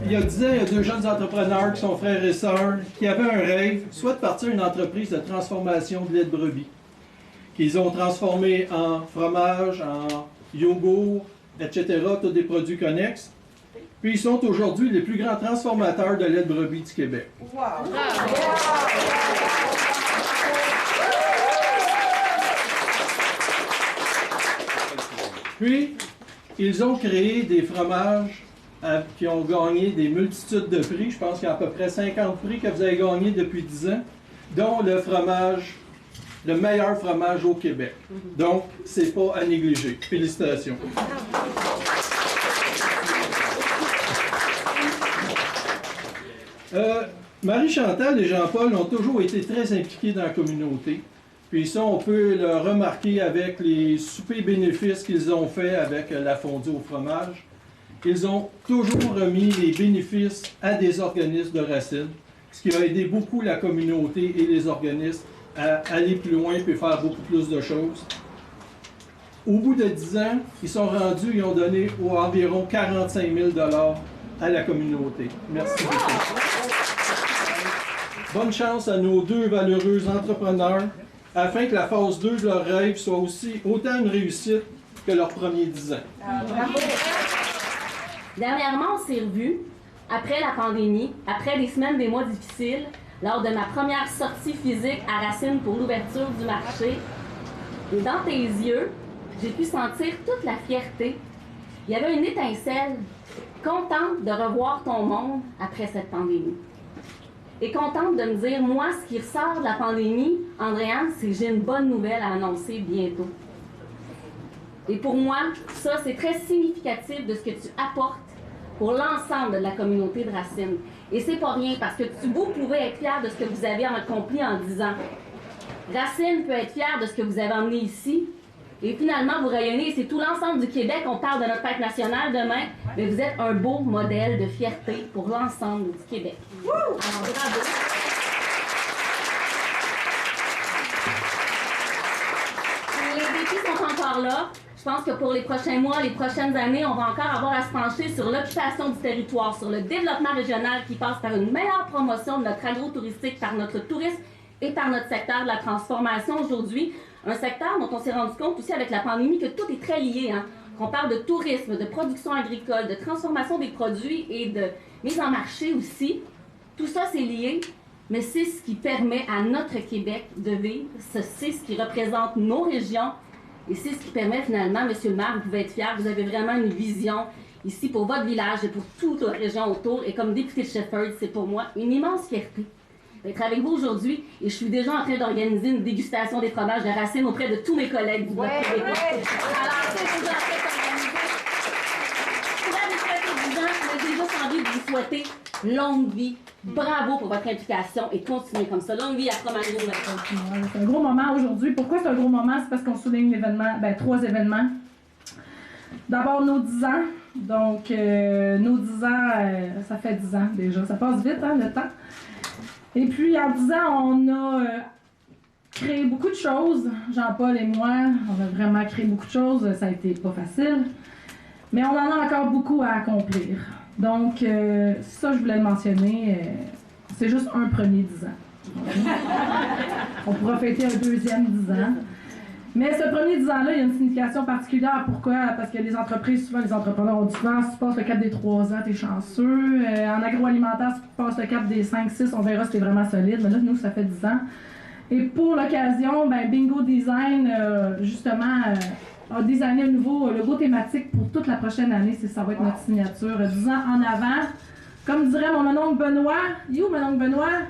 il y a 10 ans, il y a deux jeunes entrepreneurs qui sont frères et sœurs, qui avaient un rêve, soit de partir une entreprise de transformation de lait de brebis, qu'ils ont transformé en fromage, en yogourt, etc., tous des produits connexes. Puis ils sont aujourd'hui les plus grands transformateurs de lait de brebis du Québec. Wow. Puis, ils ont créé des fromages qui ont gagné des multitudes de prix. Je pense qu'il y a à peu près 50 prix que vous avez gagnés depuis 10 ans, dont le fromage, le meilleur fromage au Québec. Donc, c'est pas à négliger. Félicitations. Marie-Chantal et Jean-Paul ont toujours été très impliqués dans la communauté. Puis ça, on peut le remarquer avec les soupers bénéfices qu'ils ont fait avec la fondue au fromage. Ils ont toujours remis les bénéfices à des organismes de Racine, ce qui a aidé beaucoup la communauté et les organismes à aller plus loin et faire beaucoup plus de choses. Au bout de 10 ans, ils sont rendus, ils ont donné environ 45 000 $ à la communauté. Merci beaucoup. Bonne chance à nos deux valeureux entrepreneurs, afin que la phase 2 de leur rêve soit aussi autant une réussite que leurs premiers 10 ans. Dernièrement, on s'est revus, après la pandémie, après des semaines, des mois difficiles, lors de ma première sortie physique à Racine pour l'ouverture du marché. Et dans tes yeux, j'ai pu sentir toute la fierté. Il y avait une étincelle, contente de revoir ton monde après cette pandémie. Et contente de me dire, moi, ce qui ressort de la pandémie, Andréane, c'est que j'ai une bonne nouvelle à annoncer bientôt. Et pour moi, ça, c'est très significatif de ce que tu apportes pour l'ensemble de la communauté de Racine. Et c'est pas rien, parce que vous pouvez être fiers de ce que vous avez accompli en 10 ans. Racine peut être fière de ce que vous avez emmené ici. Et finalement, vous rayonnez, c'est tout l'ensemble du Québec. On parle de notre fête nationale demain, mais vous êtes un beau modèle de fierté pour l'ensemble du Québec. Alors, bravo. Les défis sont encore là. Je pense que pour les prochains mois, les prochaines années, on va encore avoir à se pencher sur l'occupation du territoire, sur le développement régional qui passe par une meilleure promotion de notre agro-touristique, par notre tourisme et par notre secteur de la transformation aujourd'hui. Un secteur dont on s'est rendu compte aussi avec la pandémie que tout est très lié. Qu'on parle de tourisme, de production agricole, de transformation des produits et de mise en marché aussi. Tout ça, c'est lié, mais c'est ce qui permet à notre Québec de vivre. C'est ce qui représente nos régions. Et c'est ce qui permet finalement, Monsieur le maire, vous pouvez être fier, vous avez vraiment une vision ici pour votre village et pour toute la région autour. Et comme député de Shefford, c'est pour moi une immense fierté d'être avec vous aujourd'hui. Et je suis déjà en train d'organiser une dégustation des fromages de Racine auprès de tous mes collègues du Bloc québécois. Alors, c'est déjà en train d'organiser. Je voudrais vous souhaiter 10 ans, mais déjà envie de vous souhaiter longue vie. Bravo pour votre implication et continuez comme ça. Longue vie à Fromage Gros. C'est un gros moment aujourd'hui. Pourquoi c'est un gros moment? C'est parce qu'on souligne l'événement, 3 événements. D'abord, nos 10 ans. Donc, nos 10 ans, ça fait 10 ans déjà. Ça passe vite, le temps. Et puis, en 10 ans, on a créé beaucoup de choses. Jean-Paul et moi, on a vraiment créé beaucoup de choses. Ça a été pas facile. Mais on en a encore beaucoup à accomplir. Donc, ça, je voulais le mentionner. C'est juste un premier 10 ans. On pourra fêter un deuxième 10 ans. Mais ce premier 10 ans-là, il y a une signification particulière. Pourquoi? Parce que les entreprises, souvent, les entrepreneurs ont dit souvent, si tu passes le cap des 3 ans, t'es chanceux. En agroalimentaire, si tu passes le cap des 5-6, on verra si t'es vraiment solide. Mais là, nous, ça fait 10 ans. Et pour l'occasion, Bingo Design, justement, a designé un nouveau logo thématique pour toute la prochaine année. Ça va être notre signature. 10 ans en avant. Comme dirait mon oncle Benoît. Il est où, mon oncle Benoît?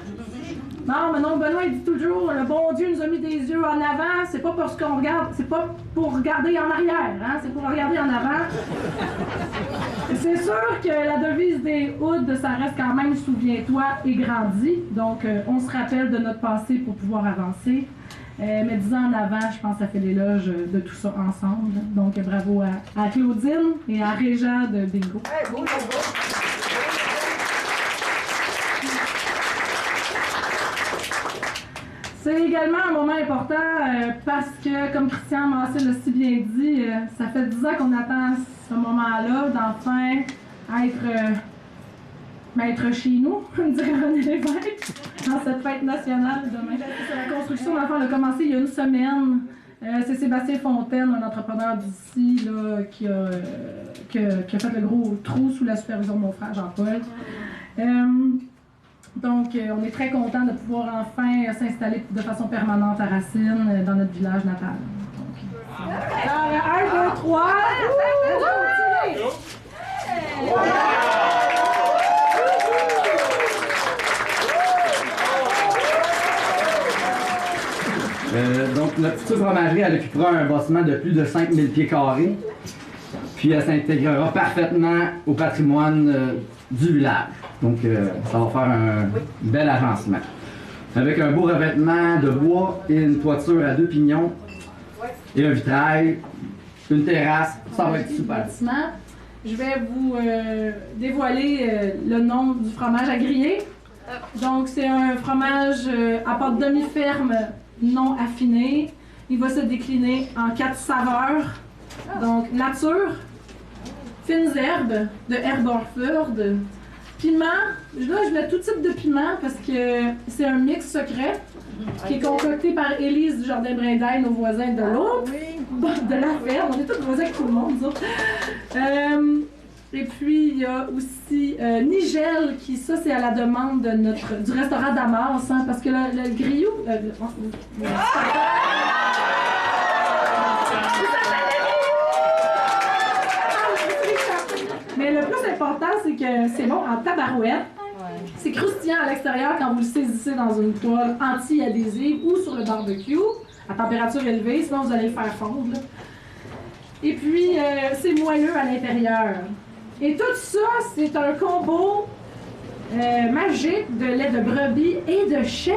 Non, mon oncle Benoît, il dit toujours, le bon Dieu nous a mis des yeux en avant. C'est pas pour ce qu'on regarde, c'est pas pour regarder en arrière, c'est pour regarder en avant. C'est sûr que la devise des Hoods, ça reste quand même souviens-toi et grandis. Donc, on se rappelle de notre passé pour pouvoir avancer. Mais 10 ans en avant, je pense que ça fait l'éloge de tout ça ensemble. Donc, bravo à Claudine et à Réja de Bingo. Hey, beau, beau. C'est également un moment important parce que, comme Christian Massé l'a si bien dit, ça fait 10 ans qu'on attend ce moment-là, d'enfin être maître chez nous, me dirait René Lévesque, dans cette fête nationale demain. La construction, dans le fond, elle a commencé il y a une semaine. C'est Sébastien Fontaine, un entrepreneur d'ici, là, qui a fait le gros trou sous la supervision de mon frère Jean-Paul. Donc, on est très content de pouvoir enfin s'installer de façon permanente à Racine, dans notre village natal. Donc, alors, 1, 2, 3. Donc, notre future fromagerie, elle occupera un bâtiment de plus de 5000 pieds carrés. Puis, elle s'intégrera parfaitement au patrimoine du village. Donc, ça va faire un bel agencement. Avec un beau revêtement de bois et une toiture à 2 pignons et un vitrail, une terrasse. Ça va être super. Je vais vous dévoiler le nom du fromage à griller. Donc, c'est un fromage à pâte demi-ferme non affiné. Il va se décliner en 4 saveurs. Donc, nature, fines herbes de Herborford, piment. Là, je mets tout type de piment parce que c'est un mix secret qui est concocté par Élise du Jardin Brindaille, nos voisins de l'autre, de la ferme. On est tous voisins avec tout le monde, nous autres. Et puis, il y a aussi Nigel, qui, ça, c'est à la demande de du restaurant Damas, hein, parce que le griot... Mais le plus important, c'est que c'est bon en tabarouette. C'est croustillant à l'extérieur quand vous le saisissez dans une poêle anti-adhésive ou sur le barbecue, à température élevée, sinon vous allez le faire fondre. Là. Et puis, c'est moelleux à l'intérieur. Et tout ça, c'est un combo magique de lait de brebis et de chèvre.